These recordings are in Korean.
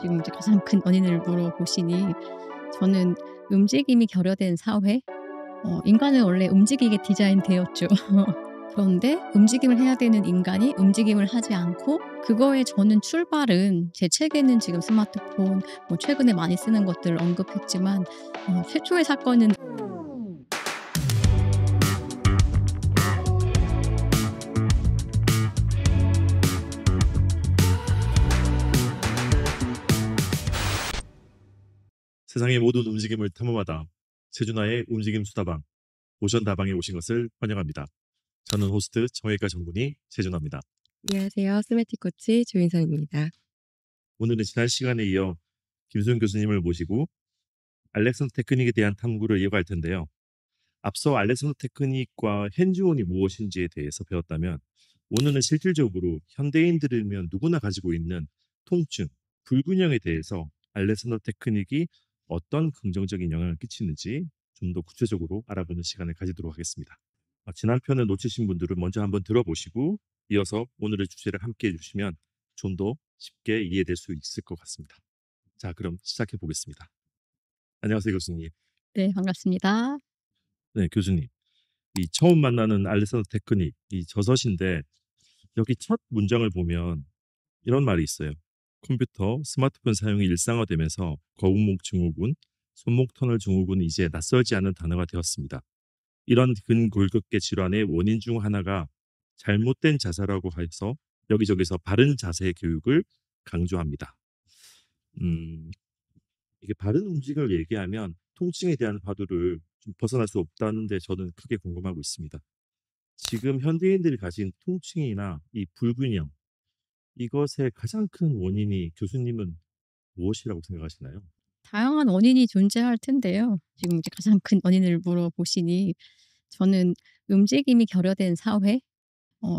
지금 이제 가장 큰 원인을 물어보시니 저는 움직임이 결여된 사회, 인간은 원래 움직이게 디자인되었죠. 그런데 움직임을 해야 되는 인간이 움직임을 하지 않고, 그거에 저는 출발은 제 책에는 지금 스마트폰, 최근에 많이 쓰는 것들을 언급했지만, 최초의 사건은 세상의 모든 움직임을 탐험하다. 최준하의 움직임 수다방, 모션 다방에 오신 것을 환영합니다. 저는 호스트 정형외과 전문의 최준하입니다. 안녕하세요. 스매틱 코치 조인성입니다. 오늘은 지난 시간에 이어 김수현 교수님을 모시고 알렉산더 테크닉에 대한 탐구를 이어갈 텐데요. 앞서 알렉산더 테크닉과 핸즈온이 무엇인지에 대해서 배웠다면, 오늘은 실질적으로 현대인들이면 누구나 가지고 있는 통증, 불균형에 대해서 알렉산더 테크닉이 어떤 긍정적인 영향을 끼치는지 좀 더 구체적으로 알아보는 시간을 가지도록 하겠습니다. 지난 편을 놓치신 분들은 먼저 한번 들어보시고 이어서 오늘의 주제를 함께 해주시면 좀 더 쉽게 이해될 수 있을 것 같습니다. 자, 그럼 시작해 보겠습니다. 안녕하세요, 교수님. 네, 반갑습니다. 네, 교수님. 이 처음 만나는 알렉산더 테크닉, 이 저서신데 여기 첫 문장을 보면 이런 말이 있어요. 컴퓨터, 스마트폰 사용이 일상화되면서 거북목 증후군, 손목 터널 증후군은 이제 낯설지 않은 단어가 되었습니다. 이런 근골격계 질환의 원인 중 하나가 잘못된 자세라고 해서 여기저기서 바른 자세 교육을 강조합니다. 음, 이게 바른 움직임을 얘기하면 통증에 대한 화두를 좀 벗어날 수 없다는데 저는 크게 궁금하고 있습니다. 지금 현대인들이 가진 통증이나 이 불균형, 이것의 가장 큰 원인이 교수님은 무엇이라고 생각하시나요? 다양한 원인이 존재할 텐데요. 지금 이제 가장 큰 원인을 물어보시니 저는 움직임이 결여된 사회,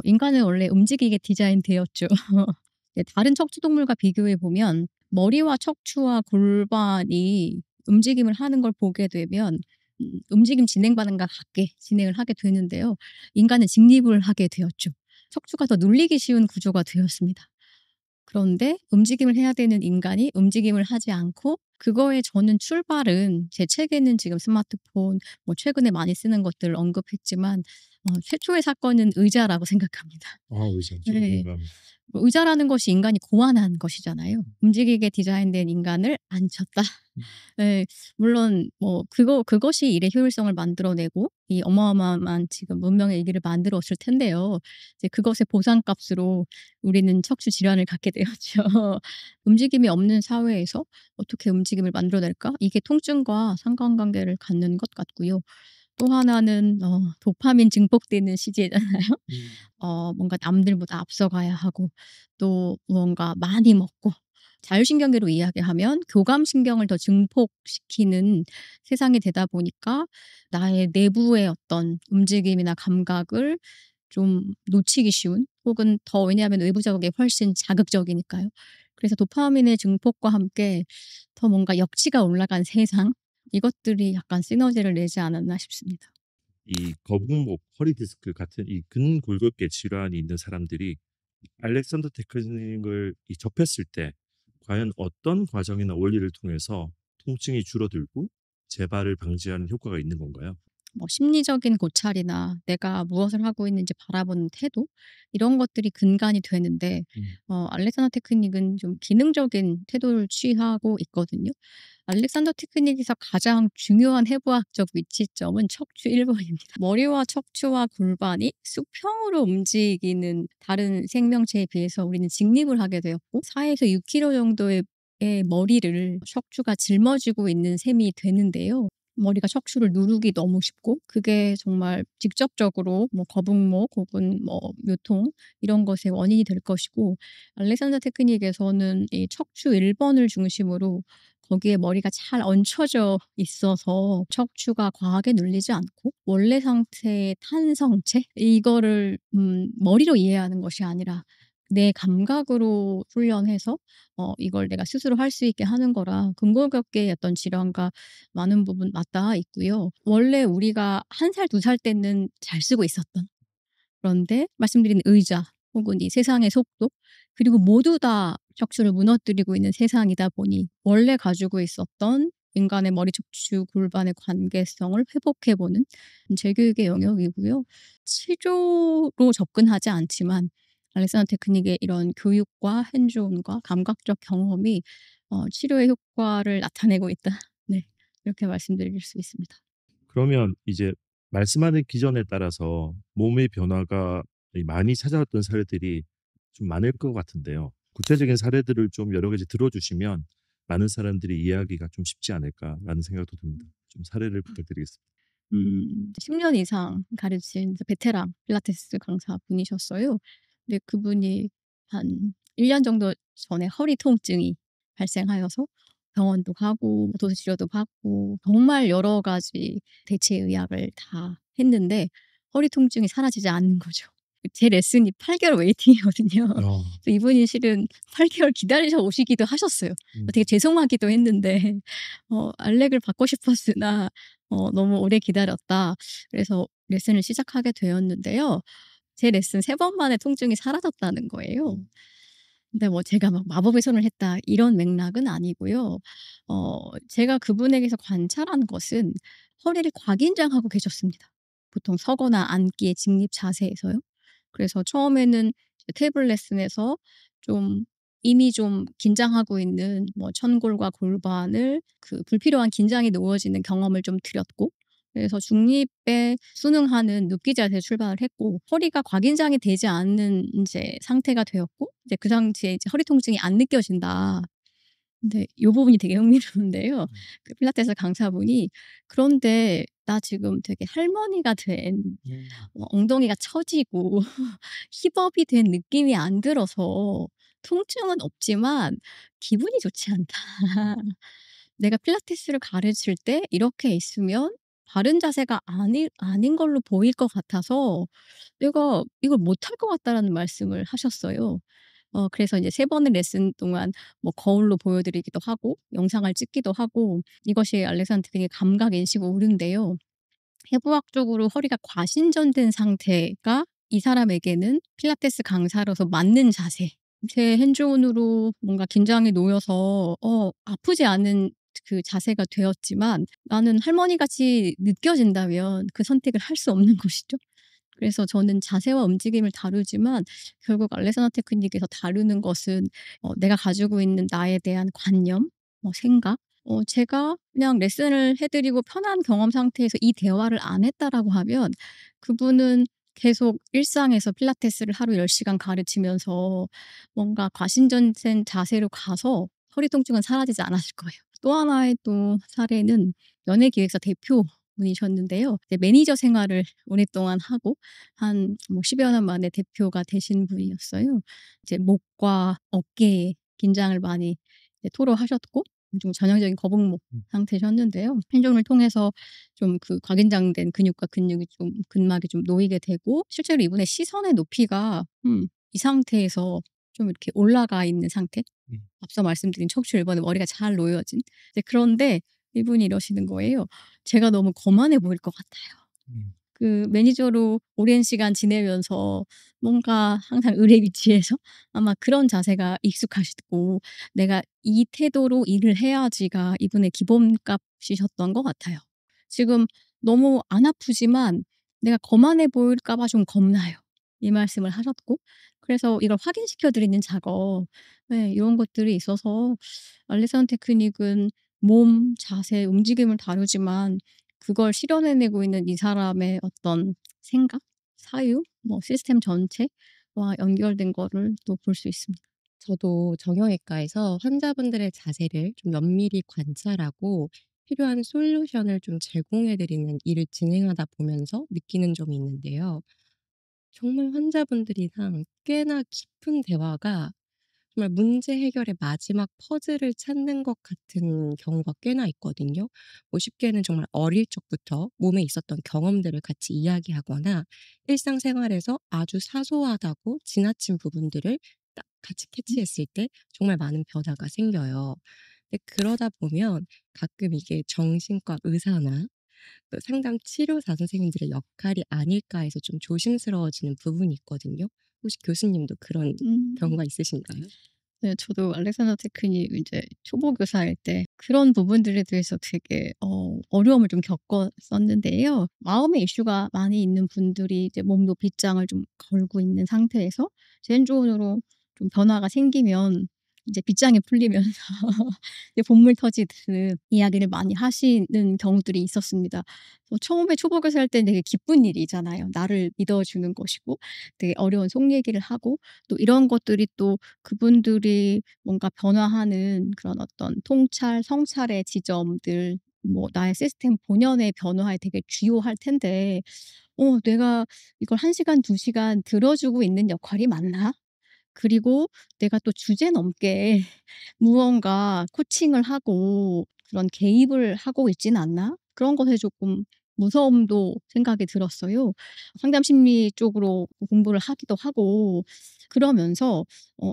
인간은 원래 움직이게 디자인되었죠. 네, 다른 척추 동물과 비교해 보면 머리와 척추와 골반이 움직임을 하는 걸 보게 되면 움직임 진행 반응과 같게 진행을 하게 되는데요. 인간은 직립을 하게 되었죠. 척추가 더 눌리기 쉬운 구조가 되었습니다. 그런데 움직임을 해야 되는 인간이 움직임을 하지 않고, 그거에 저는 출발은 제 책에는 지금 스마트폰, 최근에 많이 쓰는 것들을 언급했지만, 최초의 사건은 의자라고 생각합니다. 의사, 저도 네. 공감합니다. 의자라는 것이 인간이 고안한 것이잖아요. 움직이게 디자인된 인간을 앉혔다. 예. 물론 그것이 일의 효율성을 만들어내고 이 어마어마한 지금 문명의 일기를 만들었을 텐데요. 이제 그것의 보상값으로 우리는 척추 질환을 갖게 되었죠. 움직임이 없는 사회에서 어떻게 움직임을 만들어낼까? 이게 통증과 상관관계를 갖는 것 같고요. 또 하나는 도파민 증폭되는 시기잖아요. 뭔가 남들보다 앞서가야 하고, 또 무언가 많이 먹고, 자율신경계로 이야기하면 교감신경을 더 증폭시키는 세상이 되다 보니까 나의 내부의 어떤 움직임이나 감각을 좀 놓치기 쉬운, 혹은 더, 왜냐하면 외부적인 게 훨씬 자극적이니까요. 그래서 도파민의 증폭과 함께 더 뭔가 역치가 올라간 세상, 이것들이 약간 시너지를 내지 않았나 싶습니다. 이 거북목, 허리 디스크 같은 이 근골격계 질환이 있는 사람들이 알렉산더 테크닉을 접했을 때 과연 어떤 과정이나 원리를 통해서 통증이 줄어들고 재발을 방지하는 효과가 있는 건가요? 심리적인 고찰이나 내가 무엇을 하고 있는지 바라보는 태도, 이런 것들이 근간이 되는데, 알렉산더 테크닉은 좀 기능적인 태도를 취하고 있거든요. 알렉산더 테크닉에서 가장 중요한 해부학적 위치점은 척추 1번입니다. 머리와 척추와 골반이 수평으로 움직이는 다른 생명체에 비해서 우리는 직립을 하게 되었고, 4에서 6kg 정도의 머리를 척추가 짊어지고 있는 셈이 되는데요. 머리가 척추를 누르기 너무 쉽고, 그게 정말 직접적으로 거북목 혹은 요통, 이런 것의 원인이 될 것이고, 알렉산더 테크닉에서는 이 척추 1번을 중심으로 거기에 머리가 잘 얹혀져 있어서 척추가 과하게 눌리지 않고, 원래 상태의 탄성체, 이거를 머리로 이해하는 것이 아니라 내 감각으로 훈련해서 이걸 내가 스스로 할 수 있게 하는 거라, 근골격계의 어떤 질환과 많은 부분 맞닿아 있고요. 원래 우리가 1살 2살 때는 잘 쓰고 있었던, 그런데 말씀드린 의자 혹은 이 세상의 속도, 그리고 모두 다 척추를 무너뜨리고 있는 세상이다 보니 원래 가지고 있었던 인간의 머리, 척추, 골반의 관계성을 회복해 보는 재교육의 영역이고요. 치료로 접근하지 않지만 알렉산더 테크닉의 이런 교육과 핸즈온과 감각적 경험이 치료의 효과를 나타내고 있다. 네. 이렇게 말씀드릴 수 있습니다. 그러면 이제 말씀하는 기전에 따라서 몸의 변화가 많이 찾아왔던 사례들이 좀 많을 것 같은데요. 구체적인 사례들을 좀 여러 가지 들어주시면 많은 사람들이 이해하기가 좀 쉽지 않을까라는 생각도 듭니다. 좀 사례를 부탁드리겠습니다. 10년 이상 가르친 이제 베테랑 필라테스 강사분이셨어요. 근데 그분이 한 1년 정도 전에 허리 통증이 발생하여서 병원도 가고 도수 치료도 받고 정말 여러 가지 대체 의학을 다 했는데 허리 통증이 사라지지 않는 거죠. 제 레슨이 8 개월 웨이팅이거든요. 어. 그래서 이분이 실은 8 개월 기다리셔 오시기도 하셨어요. 되게 죄송하기도 했는데 알렉을 받고 싶었으나 너무 오래 기다렸다. 그래서 레슨을 시작하게 되었는데요. 제 레슨 3번 만에 통증이 사라졌다는 거예요. 근데 뭐 제가 막 마법의 손을 했다 이런 맥락은 아니고요. 제가 그분에게서 관찰한 것은 허리를 과긴장하고 계셨습니다. 보통 서거나 앉기의 직립 자세에서요. 그래서 처음에는 테이블 레슨에서 좀 이미 좀 긴장하고 있는 뭐 천골과 골반을 그 불필요한 긴장이 놓여지는 경험을 좀 드렸고, 그래서 중립에 순응하는 눕기 자세에 출발을 했고 허리가 과긴장이 되지 않는 인제 상태가 되었고 이제 그 상태에 이제 허리 통증이 안 느껴진다. 근데 요 부분이 되게 흥미로운데요. 그 필라테스 강사분이 "그런데 나 지금 되게 할머니가 된 엉덩이가 처지고 힙업이 된 느낌이 안 들어서 통증은 없지만 기분이 좋지 않다. 내가 필라테스를 가르칠 때 이렇게 있으면 바른 자세가 아닌 걸로 보일 것 같아서 내가 이걸 못할 것 같다."라는 말씀을 하셨어요. 그래서 이제 3 번의 레슨 동안 뭐 거울로 보여 드리기도 하고 영상을 찍기도 하고 이것이 알렉산더 테크닉의 감각 인식 오류인데요. 해부학적으로 허리가 과신전된 상태가 이 사람에게는 필라테스 강사로서 맞는 자세. 제 핸즈온으로 뭔가 긴장이 놓여서 아프지 않은 그 자세가 되었지만 나는 할머니같이 느껴진다면 그 선택을 할 수 없는 것이죠. 그래서 저는 자세와 움직임을 다루지만 결국 알렉산더 테크닉에서 다루는 것은 내가 가지고 있는 나에 대한 관념, 생각. 제가 그냥 레슨을 해 드리고 편한 경험 상태에서 이 대화를 안 했다라고 하면 그분은 계속 일상에서 필라테스를 하루 10 시간 가르치면서 뭔가 과신전된 자세로 가서 허리 통증은 사라지지 않았을 거예요. 또 하나의 또 사례는 연예기획사 대표분이셨는데요. 이제 매니저 생활을 오랫동안 하고 한 뭐 10여 년 만에 대표가 되신 분이었어요. 이제 목과 어깨에 긴장을 많이 이제 토로하셨고 좀 전형적인 거북목 상태셨는데요. 행정을 통해서 좀 그 과긴장된 근육과 근육이 좀 근막이 좀 놓이게 되고 실제로 이분의 시선의 높이가 이 상태에서 좀 이렇게 올라가 있는 상태? 앞서 말씀드린 척추 1 번에 머리가 잘 놓여진. 이제 그런데 이분이 이러시는 거예요. "제가 너무 거만해 보일 것 같아요." 그 매니저로 오랜 시간 지내면서 뭔가 항상 을의 위치에서 아마 그런 자세가 익숙하시고 '내가 이 태도로 일을 해야지.'가 이분의 기본값이셨던 것 같아요. 지금 너무 안 아프지만 내가 거만해 보일까 봐 좀 겁나요. 이 말씀을 하셨고 그래서 이걸 확인시켜 드리는 작업, 네, 이런 것들이 있어서 알렉산더 테크닉은 몸, 자세, 움직임을 다루지만 그걸 실현해 내고 있는 이 사람의 어떤 생각, 사유, 뭐 시스템 전체와 연결된 거를 또 볼 수 있습니다. 저도 정형외과에서 환자분들의 자세를 좀 면밀히 관찰하고 필요한 솔루션을 좀 제공해 드리는 일을 진행하다 보면서 느끼는 점이 있는데요. 정말 환자분들이랑 꽤나 깊은 대화가 정말 문제 해결의 마지막 퍼즐을 찾는 것 같은 경우가 꽤나 있거든요. 뭐 쉽게는 정말 어릴 적부터 몸에 있었던 경험들을 같이 이야기하거나 일상생활에서 아주 사소하다고 지나친 부분들을 딱 같이 캐치했을 때 정말 많은 변화가 생겨요. 근데 그러다 보면 가끔 이게 정신과 의사나 또 상담 치료사 선생님들의 역할이 아닐까 해서 좀 조심스러워지는 부분이 있거든요. 혹시 교수님도 그런 음. 경우가 있으신가요? 네, 저도 알렉산더 테크닉 이제 초보 교사일 때 그런 부분들에 대해서 되게 어려움을 좀 겪었었는데요. 마음의 이슈가 많이 있는 분들이 이제 몸도 빗장을 좀 걸고 있는 상태에서 제 한쪽으로 좀 변화가 생기면 이제 빗장이 풀리면서 이제 본물 터지듯 이야기를 많이 하시는 경우들이 있었습니다. 처음에 초보 교사할 때는 되게 기쁜 일이잖아요. 나를 믿어주는 것이고 되게 어려운 속 얘기를 하고 또 이런 것들이 또 그분들이 뭔가 변화하는 그런 어떤 통찰, 성찰의 지점들, 뭐 나의 시스템 본연의 변화에 되게 주요할 텐데 '내가 이걸 1 시간, 2 시간 들어주고 있는 역할이 맞나?' 그리고 '내가 또 주제 넘게 무언가 코칭을 하고 그런 개입을 하고 있지는 않나?' 그런 것에 조금 무서움도 생각이 들었어요. 상담 심리 쪽으로 공부를 하기도 하고 그러면서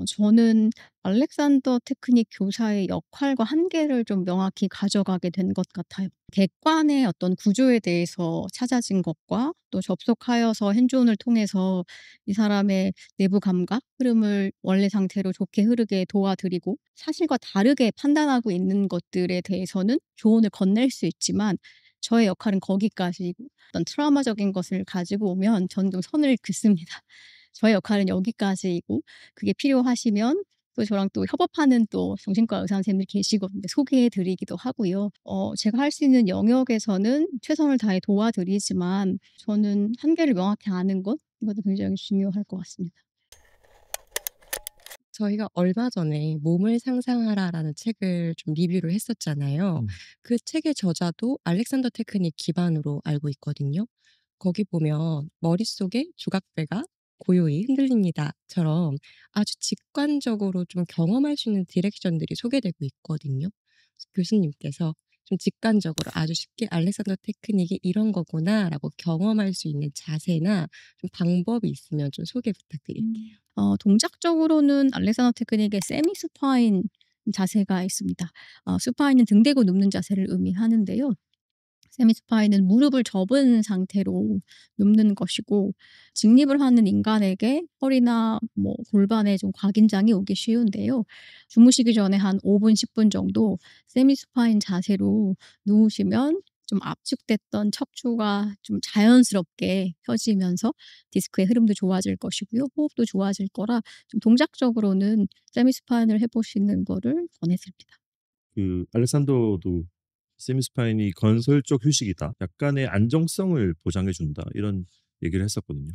저는 알렉산더 테크닉 교사의 역할과 한계를 좀 명확히 가져가게 된 것 같아요. 객관의 어떤 구조에 대해서 찾아진 것과 또 접속하여서 핸즈온을 통해서 이 사람의 내부 감각, 흐름을 원래 상태로 좋게 흐르게 도와드리고 사실과 다르게 판단하고 있는 것들에 대해서는 조언을 건넬 수 있지만 저의 역할은 거기까지이고 어떤 트라우마적인 것을 가지고 오면 저는 좀 선을 긋습니다. 저의 역할은 여기까지이고 그게 필요하시면 또 저랑 또 협업하는 또 정신과 의사 선생님들이 계시거든요. 소개해 드리기도 하고요. 제가 할 수 있는 영역에서는 최선을 다해 도와드리지만 저는 한계를 명확히 아는 것 이것도 굉장히 중요할 것 같습니다. 저희가 얼마 전에 몸을 상상하라라는 책을 좀 리뷰를 했었잖아요. 음. 그 책의 저자도 알렉산더 테크닉 기반으로 알고 있거든요. 거기 보면 "머릿속의 조각배가 고요히 흔들립니다."처럼 아주 직관적으로 좀 경험할 수 있는 디렉션들이 소개되고 있거든요. 그래서 교수님께서 좀 직관적으로 아주 쉽게 '알렉산더 테크닉이 이런 거구나.'라고 경험할 수 있는 자세나 좀 방법이 있으면 좀 소개 부탁드릴게요. 동작적으로는 알렉산더 테크닉의 세미 수파인 자세가 있습니다. 수파인은 등 대고 눕는 자세를 의미하는데요. 세미 스파인은 무릎을 접은 상태로 눕는 것이고 직립을 하는 인간에게 허리나 뭐 골반에 좀 곽인장이 오기 쉬운데요. 주무시기 전에 한 5 분, 10분 정도 세미 스파인 자세로 누우시면 좀 압축됐던 척추가 좀 자연스럽게 펴지면서 디스크의 흐름도 좋아질 것이고요. 호흡도 좋아질 거라 좀 동작적으로는 세미 스파인을 해 보시는 거를 권해드립니다. 그 알렉산더도 세미스파인이 "건설적 휴식이다. 약간의 안정성을 보장해 준다." 이런 얘기를 했었거든요.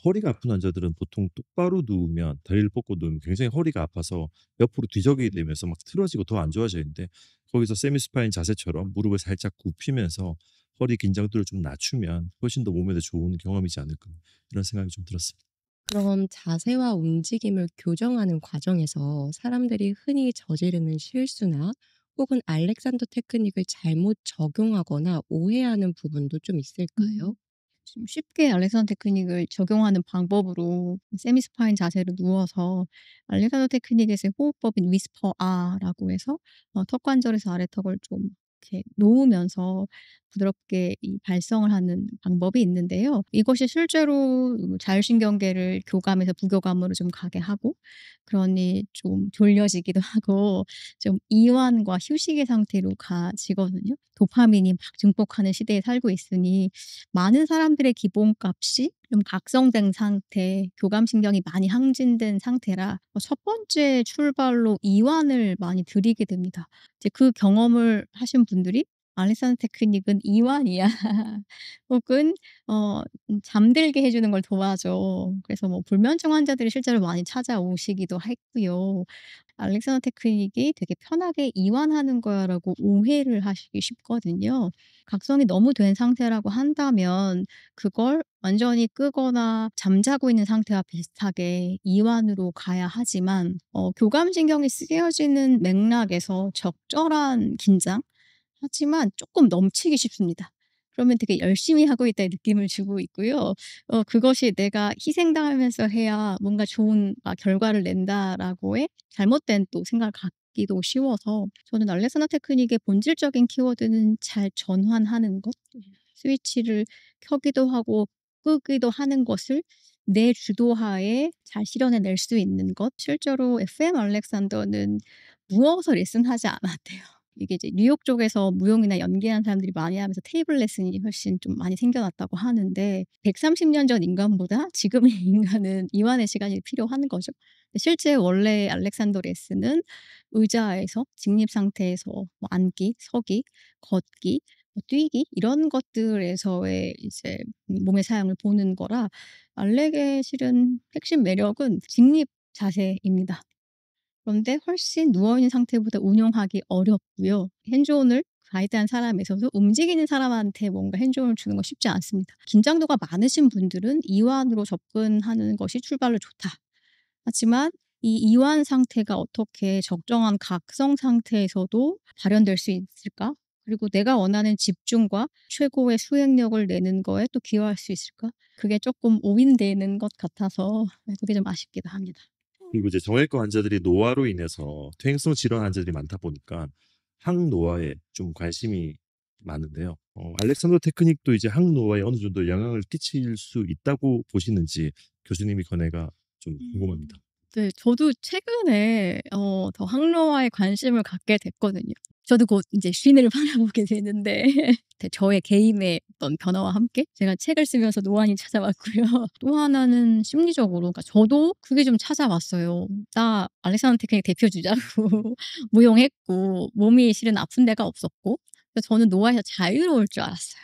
허리가 아픈 환자들은 보통 똑바로 누우면 다리를 뻗고 누우면 굉장히 허리가 아파서 옆으로 뒤적이게 되면서 막 틀어지고 더 안 좋아지는데 거기서 세미스파인 자세처럼 무릎을 살짝 굽히면서 허리 긴장도를 좀 낮추면 훨씬 더 몸에 더 좋은 경험이지 않을까 이런 생각이 좀 들었습니다. 그럼 자세와 움직임을 교정하는 과정에서 사람들이 흔히 저지르는 실수나 혹은 알렉산더 테크닉을 잘못 적용하거나 오해하는 부분도 좀 있을까요? 좀 쉽게 알렉산더 테크닉을 적용하는 방법으로 세미 스파인 자세로 누워서 알렉산더 테크닉에서의 호흡법인 위스퍼 아라고 해서 턱 관절에서 아래턱을 좀 이렇게 놓으면서 부드럽게 이 발성을 하는 방법이 있는데요. 이것이 실제로 자율신경계를 교감에서 부교감으로 좀 가게 하고 그러니 좀 졸려지기도 하고 좀 이완과 휴식의 상태로 가지거든요. 도파민이 막 증폭하는 시대에 살고 있으니 많은 사람들의 기본값이 좀 각성된 상태, 교감신경이 많이 항진된 상태라 첫 번째 출발로 이완을 많이 드리게 됩니다. 이제 그 경험을 하신 분들이 "알렉산더 테크닉은 이완이야." 혹은 잠들게 해 주는 걸 도와줘. 그래서 뭐 불면증 환자들이 실제로 많이 찾아오시기도 했고요. 알렉산더 테크닉이 되게 편하게 이완하는 거야라고 오해를 하시기 쉽거든요. 각성이 너무 된 상태라고 한다면 그걸 완전히 끄거나 잠자고 있는 상태와 비슷하게 이완으로 가야 하지만 교감신경이 쓰여지는 맥락에서 적절한 긴장 하지만 쪼끔 넘치기 쉽습니다. 그러면 되게 열심히 하고 있다는 느낌을 주고 있고요. 그것이 '내가 희생당하면서 해야 뭔가 좋은 결과를 낸다.'라고의 잘못된 또 생각을 갖기도 쉬워서 저는 알렉산더 테크닉의 본질적인 키워드는 잘 전환하는 것, 스위치를 켜기도 하고 끄기도 하는 것을 내 주도하에 잘 실현해낼 수 있는 것. 실제로 FM 알렉산더는 누워서 레슨하지 않았대요. 이게 이제 뉴욕 쪽에서 무용이나 연기하는 사람들이 많이 하면서 테이블 레슨이 훨씬 좀 많이 생겨났다고 하는데 130년 전 인간보다 지금의 인간은 이완의 시간이 필요한 거죠. 실제 원래 알렉산더 레슨은 의자에서 직립 상태에서 뭐 앉기, 서기, 걷기, 뭐 뛰기 이런 것들에서의 이제 몸의 사용을 보는 거라 알렉의 실은 핵심 매력은 직립 자세입니다. 그런데 훨씬 누워 있는 상태보다 운용하기 어렵고요. 핸즈온을 가이드한 사람에서도 움직이는 사람한테 뭔가 핸즈온을 주는 건 쉽지 않습니다. 긴장도가 많으신 분들은 이완으로 접근하는 것이 출발로 좋다. 하지만 이 이완 상태가 어떻게 적정한 각성 상태에서도 발현될 수 있을까? 그리고 내가 원하는 집중과 최고의 수행력을 내는 거에 또 기여할 수 있을까? 그게 조금 오인되는 것 같아서 그게 좀 아쉽기도 합니다. 그리고 이제 정형외과 환자들이 노화로 인해서 퇴행성 질환 환자들이 많다 보니까 항노화에 좀 관심이 많은데요. 알렉산더 테크닉도 이제 항노화에 어느 정도 영향을 끼칠 수 있다고 보시는지 교수님의 견해가 좀 궁금합니다. 네. 저도 최근에 더 항노화에 관심을 갖게 됐거든요. 저도 곧 인제 쉰을 바라보게 되는데 저의 개인의 어떤 변화와 함께 제가 책을 쓰면서 노안이 찾아왔고요. 또 하나는 심리적으로 그러니까 저도 그게 좀 찾아왔어요. 나 알렉산더 테크닉 대표 주자고 무용했고 몸이 실은 아픈 데가 없었고 그래서 저는 노화에서 자유로울 줄 알았어요.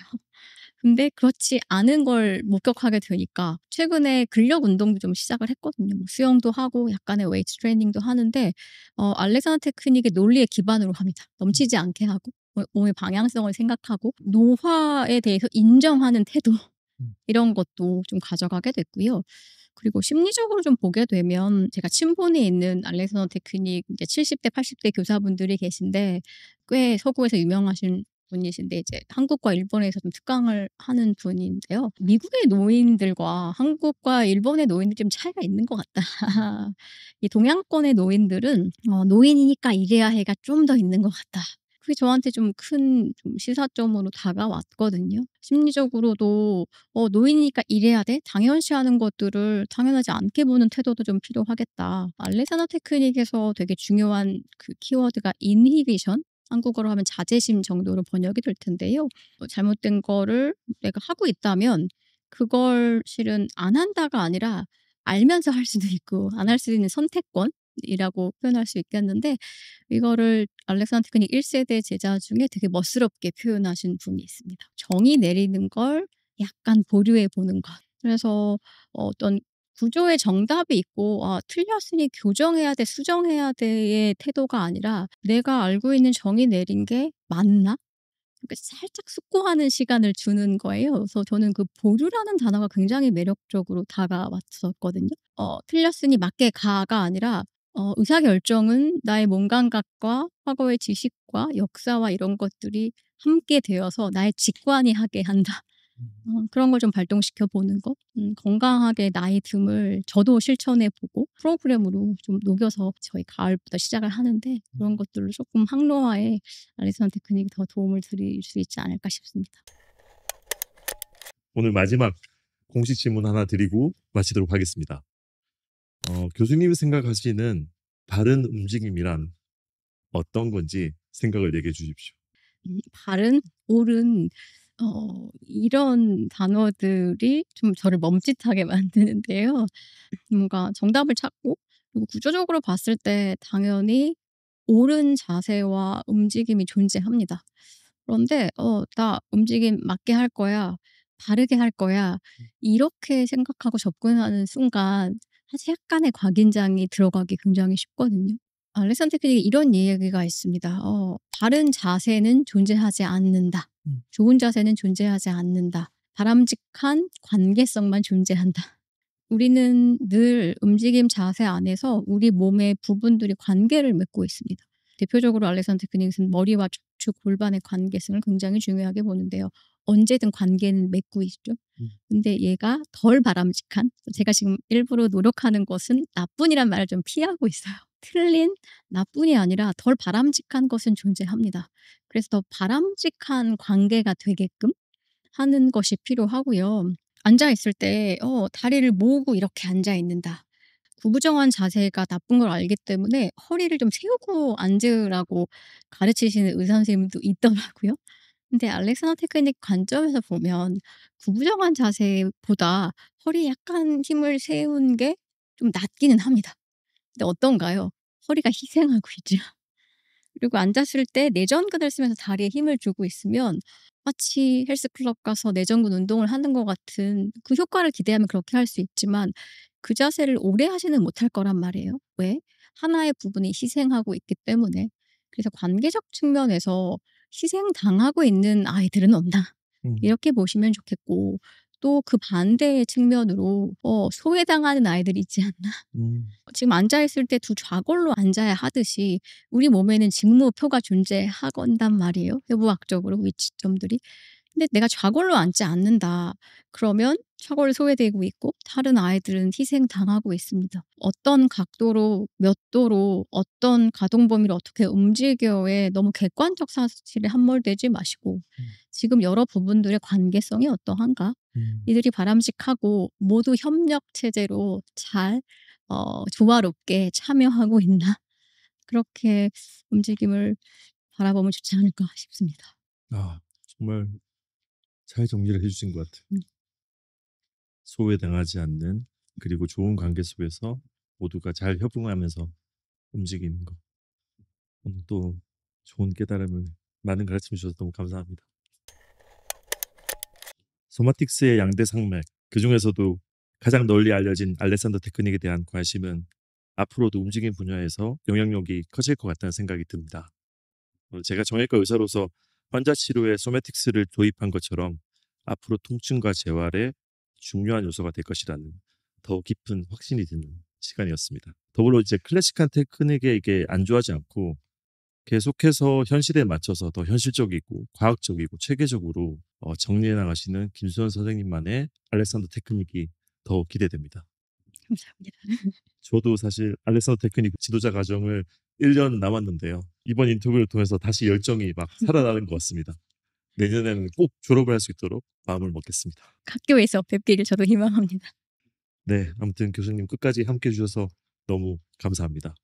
근데 그렇지 않은 걸 목격하게 되니까 최근에 근력 운동도 좀 시작을 했거든요. 뭐 수영도 하고 약간의 웨이트 트레이닝도 하는데 알렉산더 테크닉의 논리에 기반으로 합니다. 넘치지 않게 하고 몸의 방향성을 생각하고 노화에 대해서 인정하는 태도 이런 것도 좀 가져가게 됐고요. 그리고 심리적으로 좀 보게 되면 제가 친분이 있는 알렉산더 테크닉 이제 70대 80대 교사분들이 계신데 꽤 서구에서 유명하신 분이신데 이제 한국과 일본에서 좀 특강을 하는 분인데요. 미국의 노인들과 한국과 일본의 노인들이 좀 차이가 있는 것 같다. 이 동양권의 노인들은 '노인이니까 이래야 해'가 좀 더 있는 것 같다. 그게 저한테 좀 큰 좀 시사점으로 다가왔거든요. 심리적으로도 '노인이니까 이래야 돼?' 당연시하는 것들을 당연하지 않게 보는 태도도 좀 필요하겠다. 알렉산더 테크닉에서 되게 중요한 그 키워드가 인히비션 한국어로 하면 자제심 정도로 번역이 될 텐데요. 잘못된 거를 내가 하고 있다면 그걸 실은 안 한다가 아니라 알면서 할 수도 있고 안 할 수 있는 선택권이라고 표현할 수 있겠는데 이거를 알렉산더 테크닉 1 세대 제자 중에 되게 멋스럽게 표현하신 분이 있습니다. 정의 내리는 걸 약간 보류해 보는 것. 그래서 어떤 구조의 정답이 있고 '아 틀렸으니 교정해야 돼. 수정해야 돼.'의 태도가 아니라 '내가 알고 있는 정의 내린 게 맞나?' 그러니까 살짝 숙고하는 시간을 주는 거예요. 그래서 저는 그 보류라는 단어가 굉장히 매력적으로 다가왔었거든요. 틀렸으니 맞게 가가 아니라 의사결정은 나의 몸 감각과 과거의 지식과 역사와 이런 것들이 함께 되어서 나의 직관이 하게 한다. 그런 걸 좀 발동시켜 보는 것. 건강하게 나이 듦을 저도 실천해 보고 프로그램으로 좀 녹여서 저희 가을부터 시작을 하는데 그런 것들로 조금 항노화에 알렉산더 테크닉이 더 도움을 드릴 수 있지 않을까 싶습니다. 오늘 마지막 공식 질문 하나 드리고 마치도록 하겠습니다. 교수님이 생각하시는 바른 움직임이란 어떤 건지 생각을 얘기해 주십시오. 바른, 옳은 이런 단어들이 좀 저를 멈칫하게 만드는데요. 뭔가 정답을 찾고 그리고 구조적으로 봤을 때 당연히 옳은 자세와 움직임이 존재합니다. 그런데 '나 움직임 맞게 할 거야. 바르게 할 거야.' 이렇게 생각하고 접근하는 순간 사실 약간의 곽인장이 들어가기 굉장히 쉽거든요. 알렉산더 테크닉에 이런 이야기가 있습니다. "바른 자세는 존재하지 않는다. 좋은 자세는 존재하지 않는다. 바람직한 관계성만 존재한다." 우리는 늘 움직임 자세 안에서 우리 몸의 부분들이 관계를 맺고 있습니다. 대표적으로 알렉산더 테크닉은 머리와 척추, 골반의 관계성을 굉장히 중요하게 보는데요. 언제든 관계는 맺고 있죠. 근데 얘가 덜 바람직한 제가 지금 일부러 노력하는 것은 나뿐이란 말을 좀 피하고 있어요. 틀린 나뿐이 아니라 덜 바람직한 것은 존재합니다. 그래서 더 바람직한 관계가 되게끔 하는 것이 필요하고요. 앉아 있을 때 다리를 모으고 이렇게 앉아 있는다. 구부정한 자세가 나쁜 걸 알기 때문에 허리를 좀 세우고 앉으라고 가르치시는 의사 선생님도 있더라고요. 근데 알렉산더 테크닉 관점에서 보면 구부정한 자세보다 허리에 약간 힘을 세운 게 좀 낫기는 합니다. 근데 어떤가요? 허리가 희생하고 있죠. 그리고 앉았을 때 내전근을 쓰면서 다리에 힘을 주고 있으면 마치 헬스클럽 가서 내전근 운동을 하는 것 같은 그 효과를 기대하면 그렇게 할 수 있지만 그 자세를 오래 하지는 못할 거란 말이에요. 왜? 하나의 부분이 희생하고 있기 때문에. 그래서 관계적 측면에서 '희생당하고 있는 아이들은 없나?' 음. 이렇게 보시면 좋겠고 또 그 반대의 측면으로 '소외당하는 아이들이 있지 않나?' 음. 지금 앉아 있을 때 두 좌골로 앉아야 하듯이 우리 몸에는 직무표가 존재하건단 말이에요, 해부학적으로 위치점들이. 근데 내가 좌골로 앉지 않는다. 그러면 좌골이 소외되고 있고 다른 아이들은 희생당하고 있습니다. 어떤 각도로 몇 도로 어떤 가동 범위를 어떻게 움직여에 너무 객관적 사실에 함몰되지 마시고 음. 지금 여러 부분들의 관계성이 어떠한가? 음. 이들이 바람직하고 모두 협력 체제로 잘 조화롭게 참여하고 있나? 그렇게 움직임을 바라보면 좋지 않을까 싶습니다. 아, 정말 잘 정리를 해 주신 것 같아요. 음. 소외당하지 않는 그리고 좋은 관계 속에서 모두가 잘 협응하면서 움직이는 거. 오늘 또 좋은 깨달음을 많은 가르침 주셔서 너무 감사합니다. 소마틱스의 양대 산맥, 그중에서도 가장 널리 알려진 알렉산더 테크닉에 대한 관심은 앞으로도 움직임 분야에서 영향력이 커질 것 같다는 생각이 듭니다. 제가 정형외과 의사로서 환자 치료에 소매틱스를 도입한 것처럼 앞으로 통증과 재활에 중요한 요소가 될 것이라는 더 깊은 확신이 드는 시간이었습니다. 더불어 이제 클래식한 테크닉에 이게 안주하지 않고 계속해서 현실에 맞춰서 더 현실적이고 과학적이고 체계적으로 정리해 나가시는 김수현 선생님만의 알렉산더 테크닉이 더 기대됩니다. 감사합니다. 저도 사실 알렉산더 테크닉 지도자 과정을 1년 남았는데요. 이번 인터뷰를 통해서 다시 열정이 막 살아나는 것 같습니다. 내년에는 꼭 졸업을 할 수 있도록 마음을 먹겠습니다. 학교에서 뵙기를 저도 희망합니다. 네, 아무튼 교수님 끝까지 함께 해주셔서 너무 감사합니다.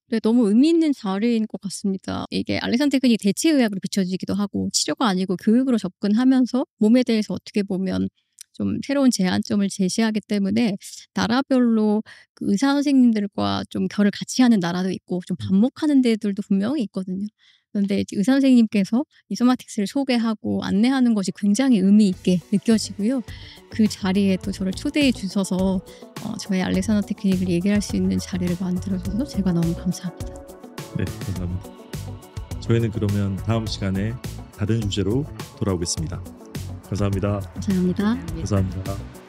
네, 너무 의미 있는 자리인 것 같습니다. 이게 알렉산더 테크닉이 대체의학으로 비춰지기도 하고 치료가 아니고 교육으로 접근하면서 몸에 대해서 어떻게 보면 좀 새로운 제한점을 제시하기 때문에 나라별로 그 의사 선생님들과 좀 결을 같이 하는 나라도 있고 좀 반목하는 데들도 분명히 있거든요. 그런데 이제 의사 선생님께서 이 소마틱스를 소개하고 안내하는 것이 굉장히 의미 있게 느껴지고요. 그 자리에 또 저를 초대해 주셔서 저의 알렉산더 테크닉을 얘기할 수 있는 자리를 만들어 주셔서 제가 너무 감사합니다. 네, 감사합니다. 저희는 그러면 다음 시간에 다른 주제로 돌아오겠습니다. 감사합니다. 감사합니다. 감사합니다.